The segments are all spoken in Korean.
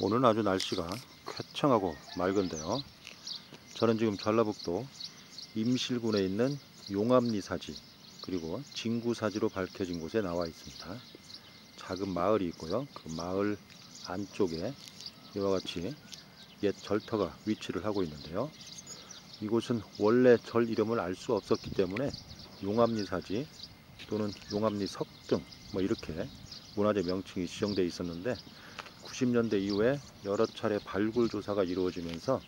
오늘은 아주 날씨가 쾌청하고 맑은데요. 저는 지금 전라북도 임실군에 있는 용암리사지 그리고 진구사지로 밝혀진 곳에 나와 있습니다. 작은 마을이 있고요. 그 마을 안쪽에 이와 같이 옛 절터가 위치를 하고 있는데요. 이곳은 원래 절 이름을 알 수 없었기 때문에 용암리사지 또는 용암리석등 이렇게 문화재 명칭이 지정되어 있었는데 90년대 이후에 여러 차례 발굴 조사가 이루어지면서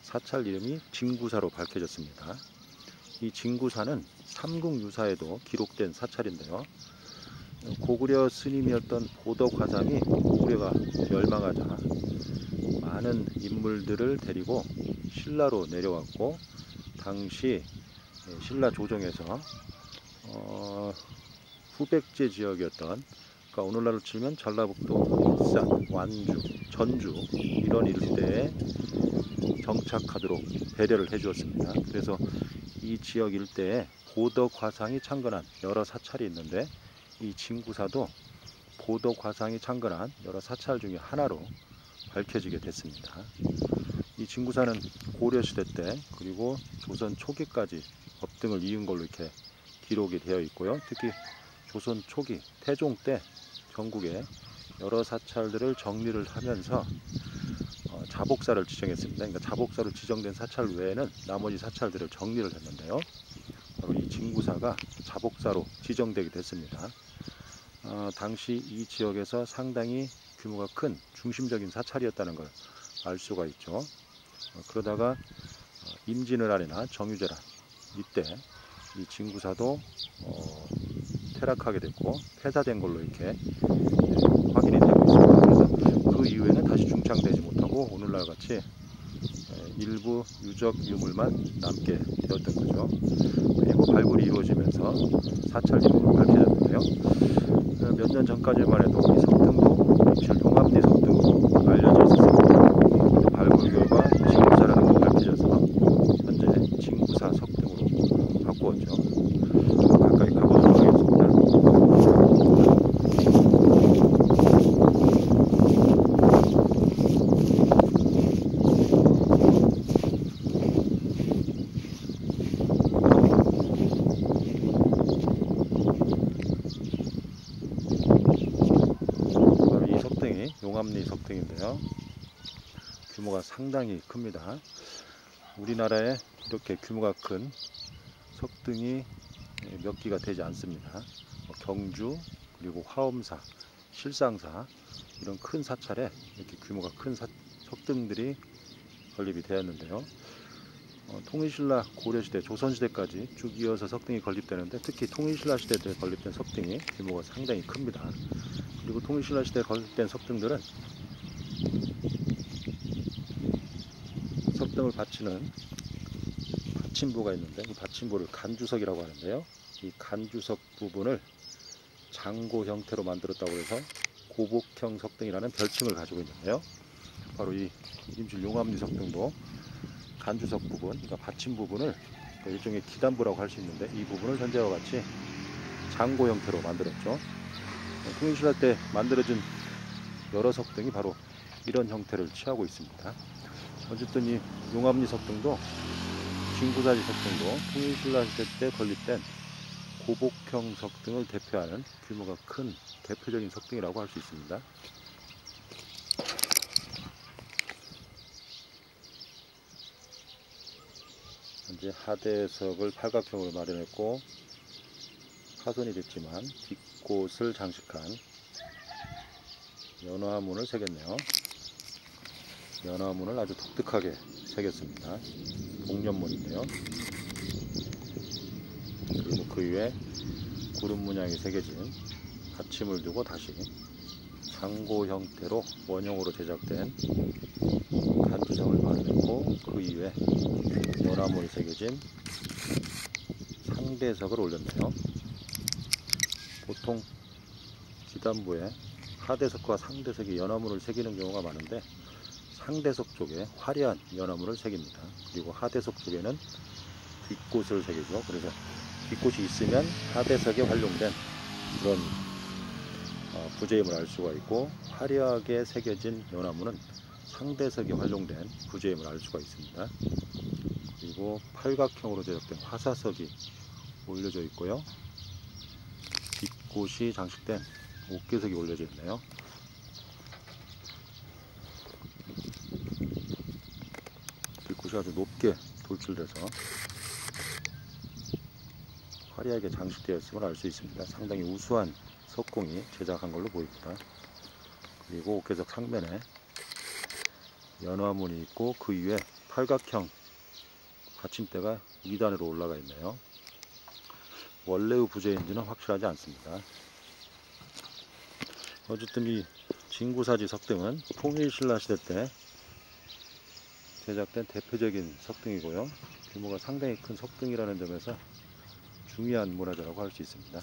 사찰 이름이 진구사로 밝혀졌습니다. 이 진구사는 삼국유사에도 기록된 사찰인데요. 고구려 스님이었던 보덕화상이 고구려가 멸망하자 많은 인물들을 데리고 신라로 내려왔고, 당시 신라 조정에서 후백제 지역이었던, 그러니까 오늘날로 치면 전라북도, 일산, 완주, 전주 이런 일대에 정착하도록 배려를 해주었습니다. 그래서 이 지역 일대에 보덕화상이 창건한 여러 사찰이 있는데, 이 진구사도 보덕화상이 창건한 여러 사찰 중에 하나로 밝혀지게 됐습니다. 이 진구사는 고려시대 때 그리고 조선 초기까지 법등을 이은 걸로 이렇게 기록이 되어 있고요. 특히 조선 초기 태종 때 전국에 여러 사찰들을 정리를 하면서 자복사를 지정했습니다. 그러니까 자복사로 지정된 사찰 외에는 나머지 사찰들을 정리를 했는데요. 바로 이 진구사가 자복사로 지정되게 됐습니다. 당시 이 지역에서 상당히 규모가 큰 중심적인 사찰이었다는 걸 알 수가 있죠. 그러다가 임진왜란이나 정유재란 이때 이 진구사도 퇴락하게 됐고 폐사된 걸로 이렇게 확인이 되고 있습니다. 그래서 그 이후에는 다시 중창되지 못하고 오늘날 같이 일부 유적 유물만 남게 되었던 거죠. 그리고 발굴이 이루어지면서 사찰 이름으로 밝혀졌는데요. 몇 년 전까지만 해도 이 석등도 임실 용암리 석등으로 알려져 있었습니다. 발굴 결과 진구사라는 게 밝혀져서 현재 진구사 석등으로 바꾸었죠. 가까이 가보도록 하겠습니다. 용암리 석등인데요. 규모가 상당히 큽니다. 우리나라에 이렇게 규모가 큰 석등이 몇 기가 되지 않습니다. 경주 그리고 화엄사, 실상사 이런 큰 사찰에 이렇게 규모가 큰 석등들이 건립이 되었는데요. 통일신라, 고려시대, 조선시대까지 쭉 이어서 석등이 건립되는데 특히 통일신라 시대 때 건립된 석등이 규모가 상당히 큽니다. 그리고 통일신라 시대에 건립된 석등들은 석등을 받치는 받침부가 있는데 이 받침부를 간주석이라고 하는데요. 이 간주석 부분을 장고 형태로 만들었다고 해서 고복형 석등이라는 별칭을 가지고 있는데요. 바로 이 임실 용암리 석등도 간주석 부분, 그러니까 받침 부분을 일종의 기단부라고 할 수 있는데 이 부분을 현재와 같이 장고 형태로 만들었죠. 통일신라 때 만들어진 여러 석등이 바로 이런 형태를 취하고 있습니다. 어쨌든 이 용암리 석등도 진구사지 석등도 통일신라 시대 때 건립된 고복형 석등을 대표하는 규모가 큰 대표적인 석등이라고 할 수 있습니다. 현재 하대석을 팔각형으로 마련했고 파손이 됐지만 뒷꽃을 장식한 연화문을 새겼네요. 연화문을 아주 독특하게 새겼습니다. 복년문인데요. 그리고 그 위에 구름 문양이 새겨진 받침을 두고 다시 장고 형태로 원형으로 제작된 간주석을 마련했고 그 위에 연화문이 새겨진 상대석을 올렸네요. 보통 기단부에 하대석과 상대석이 연화문을 새기는 경우가 많은데 상대석 쪽에 화려한 연화문을 새깁니다. 그리고 하대석 쪽에는 뒷꽃을 새기죠. 그래서 뒷꽃이 있으면 하대석에 활용된 그런 부재임을 알 수가 있고, 화려하게 새겨진 연화문은 상대석이 활용된 부재임을 알 수가 있습니다. 그리고 팔각형으로 제작된 화사석이 올려져 있고요. 뒷곳이 장식된 옥계석이 올려져 있네요. 뒷곳이 아주 높게 돌출돼서 화려하게 장식되어 있음을 알 수 있습니다. 상당히 우수한 석공이 제작한 걸로 보입니다. 그리고 옥계석 상면에 연화문이 있고 그 위에 팔각형 받침대가 2단으로 올라가 있네요. 원래의 부재인지는 확실하지 않습니다. 어쨌든 이 진구사지 석등은 통일신라 시대 때 제작된 대표적인 석등이고요. 규모가 상당히 큰 석등이라는 점에서 중요한 문화재라고 할 수 있습니다.